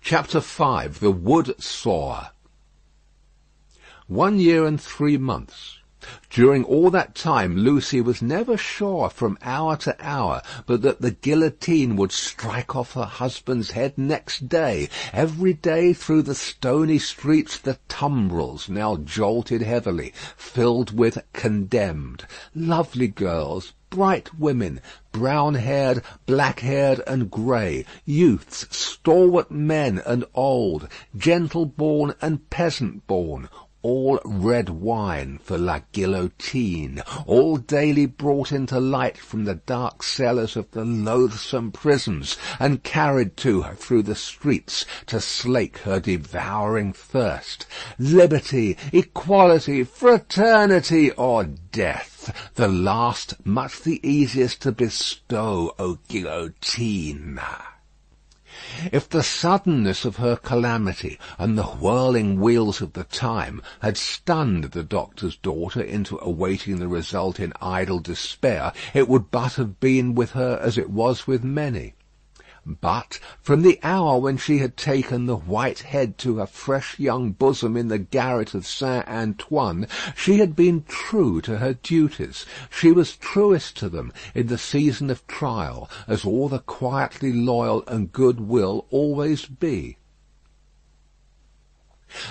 Chapter 5. The Wood Saw. 1 year and 3 months. During all that time Lucy was never sure from hour to hour but that the guillotine would strike off her husband's head next day. Every day through the stony streets the tumbrils now jolted heavily, filled with condemned. Lovely girls, bright women, brown-haired, black-haired, and grey, youths, stalwart men and old, gentle-born and peasant-born, all red wine for la guillotine, all daily brought into light from the dark cellars of the loathsome prisons, and carried to her through the streets to slake her devouring thirst. Liberty, equality, fraternity, or death, the last much the easiest to bestow, O guillotine. If the suddenness of her calamity and the whirling wheels of the time had stunned the doctor's daughter into awaiting the result in idle despair, it would but have been with her as it was with many. But from the hour when she had taken the white head to her fresh young bosom in the garret of Saint Antoine, she had been true to her duties. She was truest to them in the season of trial, as all the quietly loyal and good will always be.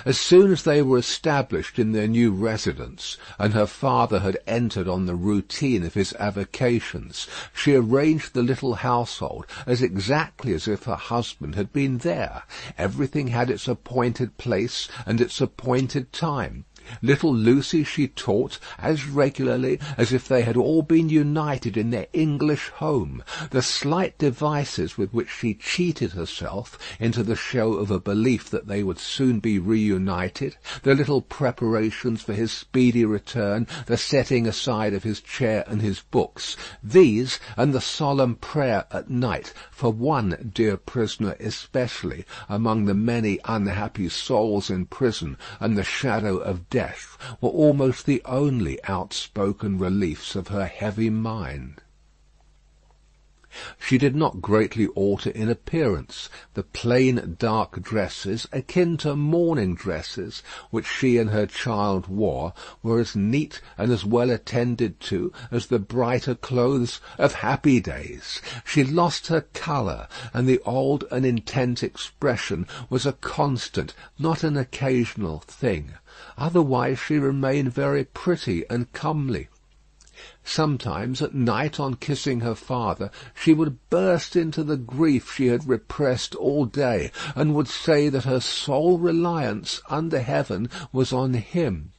As soon as they were established in their new residence, and her father had entered on the routine of his avocations, she arranged the little household as exactly as if her husband had been there. Everything had its appointed place and its appointed time. Little Lucy she taught as regularly as if they had all been united in their English home. The slight devices with which she cheated herself into the show of a belief that they would soon be reunited, the little preparations for his speedy return, the setting aside of his chair and his books, these, and the solemn prayer at night for one dear prisoner especially among the many unhappy souls in prison and the shadow of death, were almost the only outspoken reliefs of her heavy mind. She did not greatly alter in appearance. The plain dark dresses, akin to mourning dresses, which she and her child wore, were as neat and as well attended to as the brighter clothes of happy days. She lost her colour, and the old and intent expression was a constant, not an occasional thing. Otherwise she remained very pretty and comely. Sometimes at night, on kissing her father, she would burst into the grief she had repressed all day, and would say that her sole reliance under heaven was on him.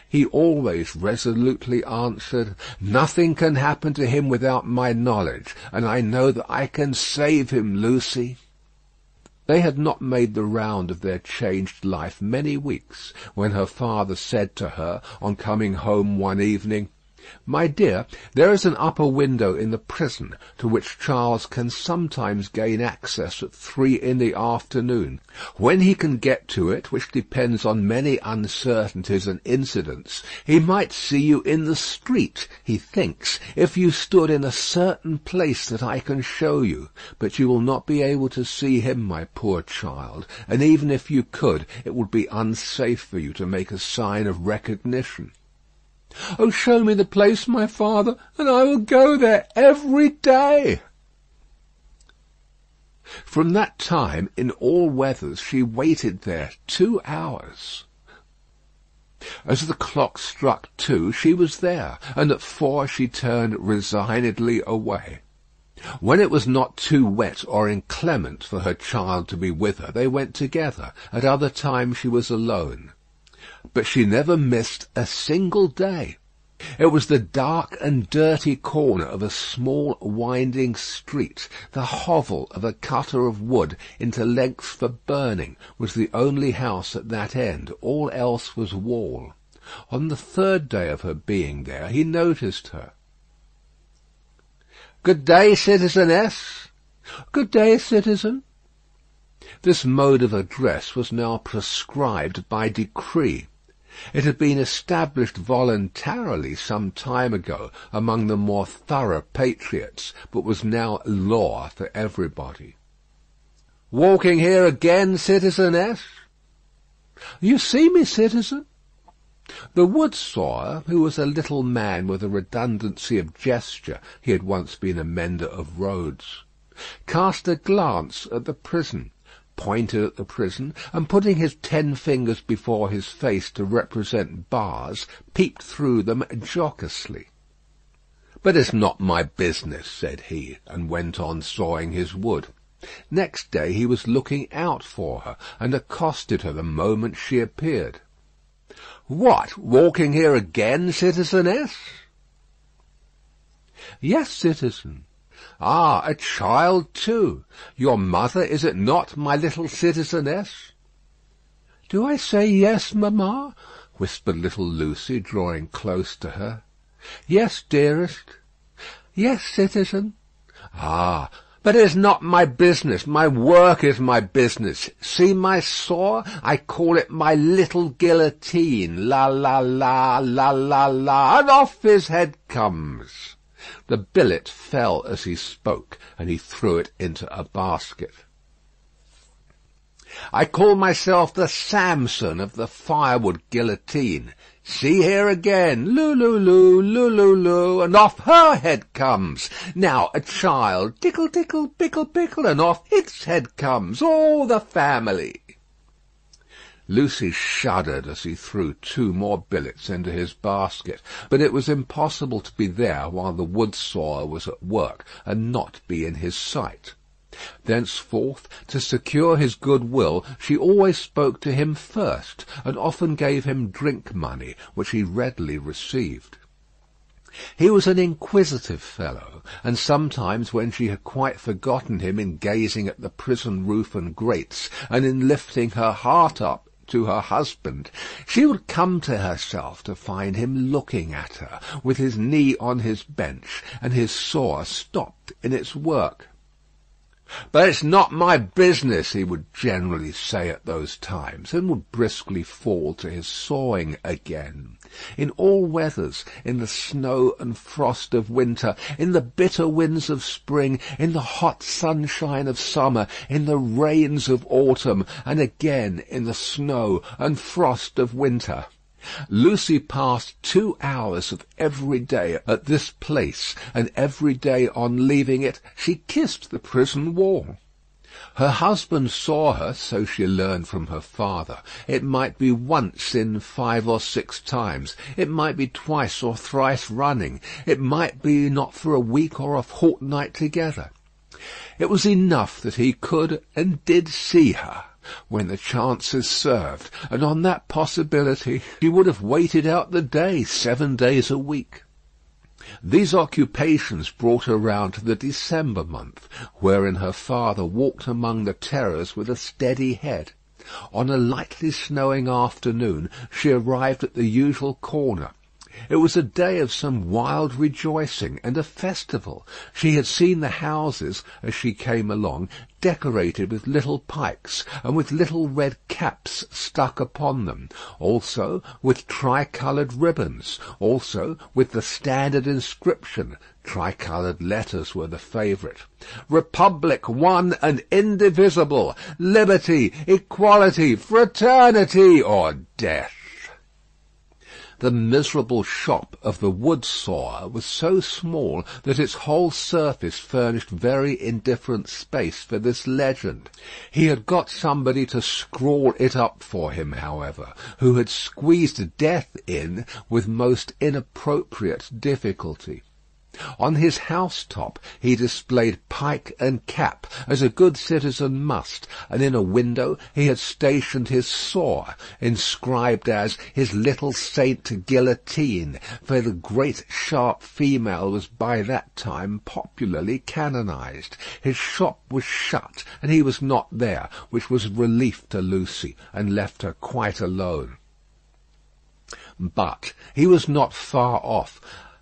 He always resolutely answered, "Nothing can happen to him without my knowledge, and I know that I can save him, Lucy." They had not made the round of their changed life many weeks, when her father said to her, on coming home one evening, "My dear, there is an upper window in the prison, to which Charles can sometimes gain access at 3 in the afternoon. When he can get to it, which depends on many uncertainties and incidents, he might see you in the street, he thinks, if you stood in a certain place that I can show you. But you will not be able to see him, my poor child, and even if you could, it would be unsafe for you to make a sign of recognition." "Oh, show me the place, my father, and I will go there every day." From that time, in all weathers, she waited there 2 hours. As the clock struck 2, she was there, and at 4 she turned resignedly away. When it was not too wet or inclement for her child to be with her, they went together. At other times she was alone. But she never missed a single day. It was the dark and dirty corner of a small winding street. The hovel of a cutter of wood into lengths for burning was the only house at that end. All else was wall. On the 3rd day of her being there, he noticed her. "Good day, citizeness." "Good day, citizen." This mode of address was now prescribed by decree. It had been established voluntarily some time ago among the more thorough patriots, but was now law for everybody. "Walking here again, citizeness?" "You see me, citizen?" The wood sawyer, who was a little man with a redundancy of gesture, he had once been a mender of roads, cast a glance at the prison, pointed at the prison, and putting his 10 fingers before his face to represent bars, peeped through them jocosely. "But it's not my business," said he, and went on sawing his wood. Next day he was looking out for her, and accosted her the moment she appeared. "What, walking here again, citizeness?" "Yes, citizen." "Ah, a child too. Your mother, is it not, my little citizeness?" "Do I say yes, mamma?" whispered little Lucy, drawing close to her. "Yes, dearest." "Yes, citizen." "Ah, but it is not my business. My work is my business. See my saw? I call it my little guillotine. La, la, la, la, la, la, and off his head comes." The billet fell as he spoke, and he threw it into a basket. "I call myself the Samson of the firewood guillotine. See here again, loo-loo-loo, loo-loo-loo, and off her head comes. Now a child, tickle-tickle, pickle-pickle, and off its head comes, all the family." Lucy shuddered as he threw 2 more billets into his basket, but it was impossible to be there while the wood sawyer was at work, and not be in his sight. Thenceforth, to secure his good-will, she always spoke to him first, and often gave him drink money, which he readily received. He was an inquisitive fellow, and sometimes when she had quite forgotten him in gazing at the prison roof and grates, and in lifting her heart up to her husband, she would come to herself to find him looking at her, with his knee on his bench, and his saw stopped in its work. "But it's not my business," he would generally say at those times, and would briskly fall to his sawing again. In all weathers, in the snow and frost of winter, in the bitter winds of spring, in the hot sunshine of summer, in the rains of autumn, and again in the snow and frost of winter, Lucy passed 2 hours of every day at this place, and every day on leaving it she kissed the prison wall. Her husband saw her, so she learned from her father. It might be once in 5 or 6 times. It might be twice or thrice running. It might be not for a week or a fortnight together. It was enough that he could and did see her when the chances served, and on that possibility she would have waited out the day 7 days a week. These occupations brought her round to the December month, wherein her father walked among the terrors with a steady head. On a lightly snowing afternoon she arrived at the usual corner. It was a day of some wild rejoicing and a festival. She had seen the houses, as she came along, decorated with little pikes, and with little red caps stuck upon them, also with tricoloured ribbons, also with the standard inscription. Tricoloured letters were the favourite. "Republic one and indivisible, liberty, equality, fraternity, or death." The miserable shop of the wood sawyer was so small that its whole surface furnished very indifferent space for this legend. He had got somebody to scrawl it up for him, however, who had squeezed death in with most inappropriate difficulty. On his housetop he displayed pike and cap, as a good citizen must, and in a window he had stationed his saw, inscribed as "His little Saint Guillotine," for the great sharp female was by that time popularly canonized. His shop was shut, and he was not there, which was relief to Lucy, and left her quite alone. But he was not far off.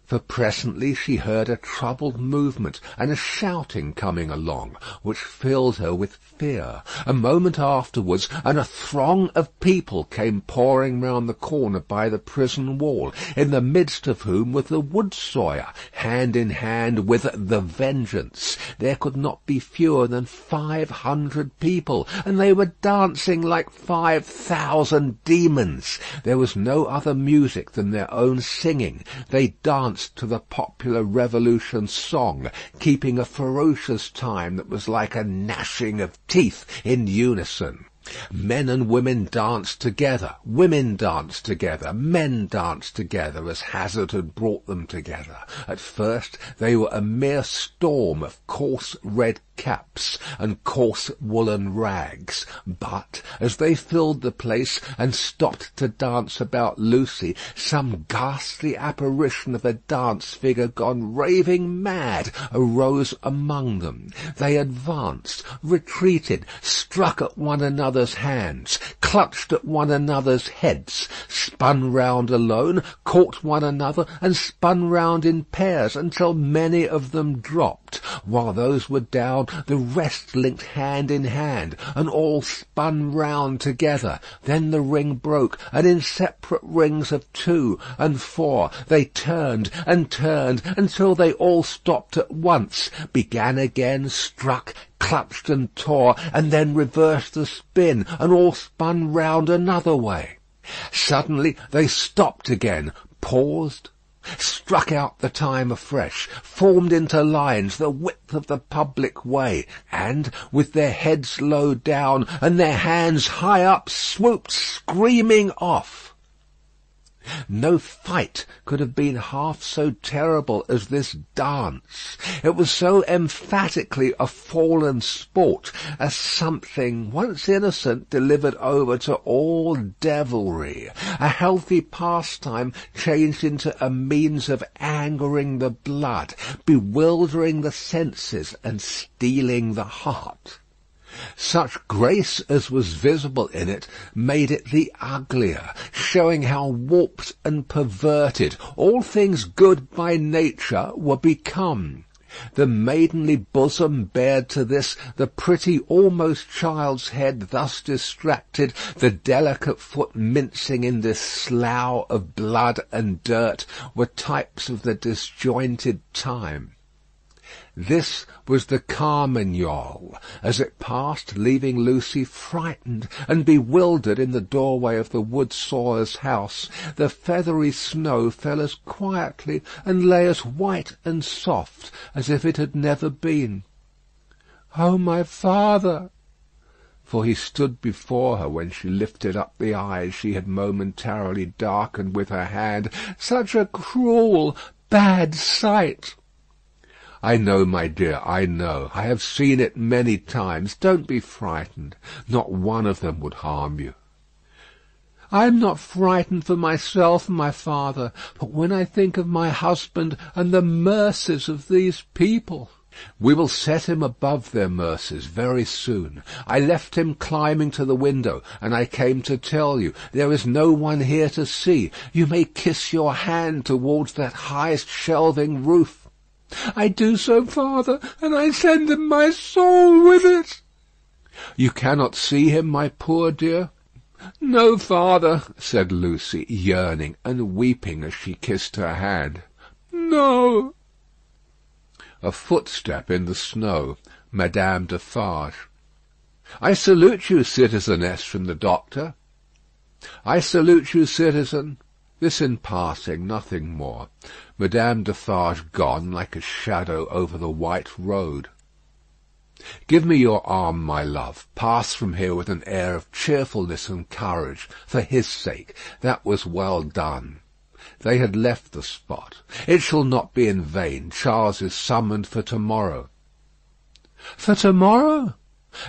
For presently she heard a troubled movement and a shouting coming along, which filled her with fear. A moment afterwards, and a throng of people came pouring round the corner by the prison wall, in the midst of whom was the wood sawyer, hand in hand with the Vengeance. There could not be fewer than 500 people, and they were dancing like 5,000 demons. There was no other music than their own singing. They danced to the popular Revolution song, keeping a ferocious time that was like a gnashing of teeth in unison. Men and women danced together, women danced together, men danced together, as hazard had brought them together. At first they were a mere storm of coarse red caps and coarse woolen rags, but as they filled the place and stopped to dance about Lucy, some ghastly apparition of a dance figure gone raving mad arose among them. They advanced, retreated, struck at one another's hands, clutched at one another's heads, spun round alone, caught one another, and spun round in pairs until many of them dropped. While those were down, the rest linked hand in hand, and all spun round together. Then the ring broke, and in separate rings of 2 and 4 they turned and turned until they all stopped at once, began again, struck, clutched and tore, and then reversed the spin, and all spun round another way. Suddenly they stopped again, paused, struck out the time afresh, formed into lines the width of the public way, and, with their heads low down and their hands high up, swooped screaming off. No fight could have been half so terrible as this dance. It was so emphatically a fallen sport, a something once innocent delivered over to all devilry, a healthy pastime changed into a means of angering the blood, bewildering the senses, and stealing the heart. Such grace as was visible in it made it the uglier, showing how warped and perverted all things good by nature were become. The maidenly bosom bared to this, the pretty almost child's head thus distracted, the delicate foot mincing in this slough of blood and dirt, were types of the disjointed time. This was the Carmagnole, as it passed, leaving Lucy frightened and bewildered in the doorway of the wood sawyer's house. The feathery snow fell as quietly and lay as white and soft as if it had never been. "Oh, my father!" For he stood before her when she lifted up the eyes she had momentarily darkened with her hand. "Such a cruel, bad sight!" "I know, my dear, I know. I have seen it many times. Don't be frightened. Not one of them would harm you." "I am not frightened for myself, my father, but when I think of my husband and the mercies of these people." "We will set him above their mercies very soon. I left him climbing to the window, and I came to tell you. There is no one here to see. You may kiss your hand towards that highest shelving roof." "I do so, father, and I send him my soul with it." "You cannot see him, my poor dear?" "No, father," said Lucy, yearning and weeping as she kissed her hand. "No." A footstep in the snow. Madame Defarge. "I salute you, citizeness," from the doctor. "I salute you, citizen." This in passing, nothing more. Madame Defarge gone like a shadow over the white road. "Give me your arm, my love. Pass from here with an air of cheerfulness and courage, for his sake. That was well done." They had left the spot. "It shall not be in vain. Charles is summoned for tomorrow." "For tomorrow?"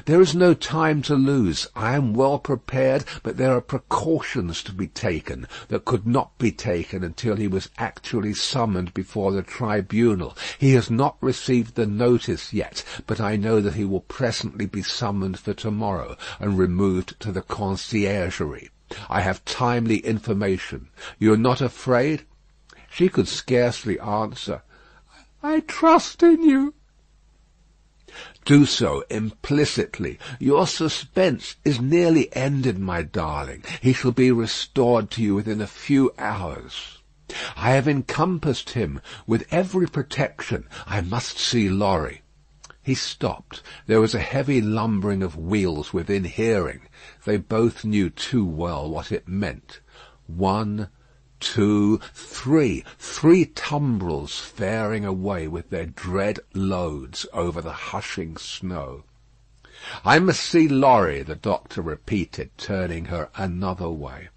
"There is no time to lose. I am well prepared, but there are precautions to be taken that could not be taken until he was actually summoned before the tribunal. He has not received the notice yet, but I know that he will presently be summoned for tomorrow, and removed to the conciergerie. I have timely information. You are not afraid?" She could scarcely answer, "I trust in you." Do so implicitly. Your suspense is nearly ended, my darling. He shall be restored to you within a few hours. I have encompassed him with every protection. I must see Laurie. He stopped. There was a heavy lumbering of wheels within hearing. They both knew too well what it meant. 1, 2, 3. 3 tumbrels faring away with their dread loads over the hushing snow. "I must see Laurie," the doctor repeated, turning her another way.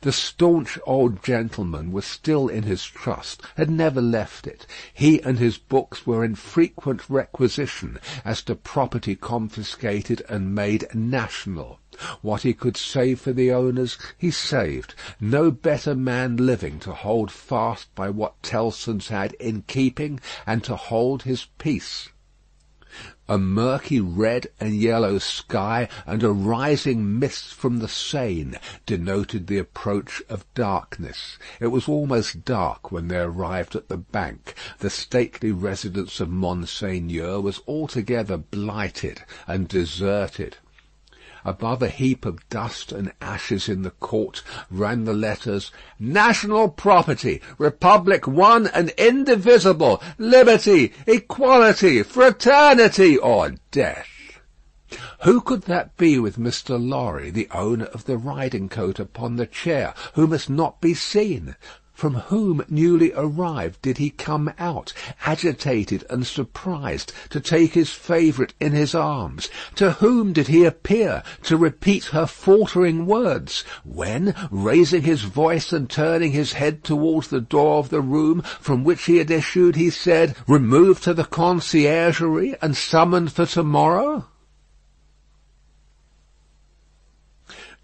The staunch old gentleman was still in his trust, had never left it. He and his books were in frequent requisition as to property confiscated and made national. What he could save for the owners, he saved. No better man living to hold fast by what Tellson's had in keeping, and to hold his peace. A murky red and yellow sky and a rising mist from the Seine denoted the approach of darkness. It was almost dark when they arrived at the bank. The stately residence of Monseigneur was altogether blighted and deserted. Above a heap of dust and ashes in the court ran the letters, "National property, Republic one and indivisible, liberty, equality, fraternity, or death." Who could that be with Mr. Lorry, the owner of the riding-coat upon the chair, who must not be seen? From whom newly arrived did he come out, agitated and surprised, to take his favourite in his arms? To whom did he appear, to repeat her faltering words, when, raising his voice and turning his head towards the door of the room from which he had issued, he said, "Removed to the conciergerie and summoned for tomorrow"?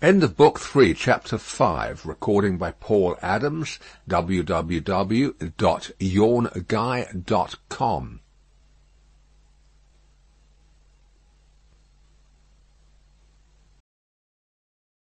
End of Book 3, Chapter 5. Recording by Paul Adams. www.yawnguy.com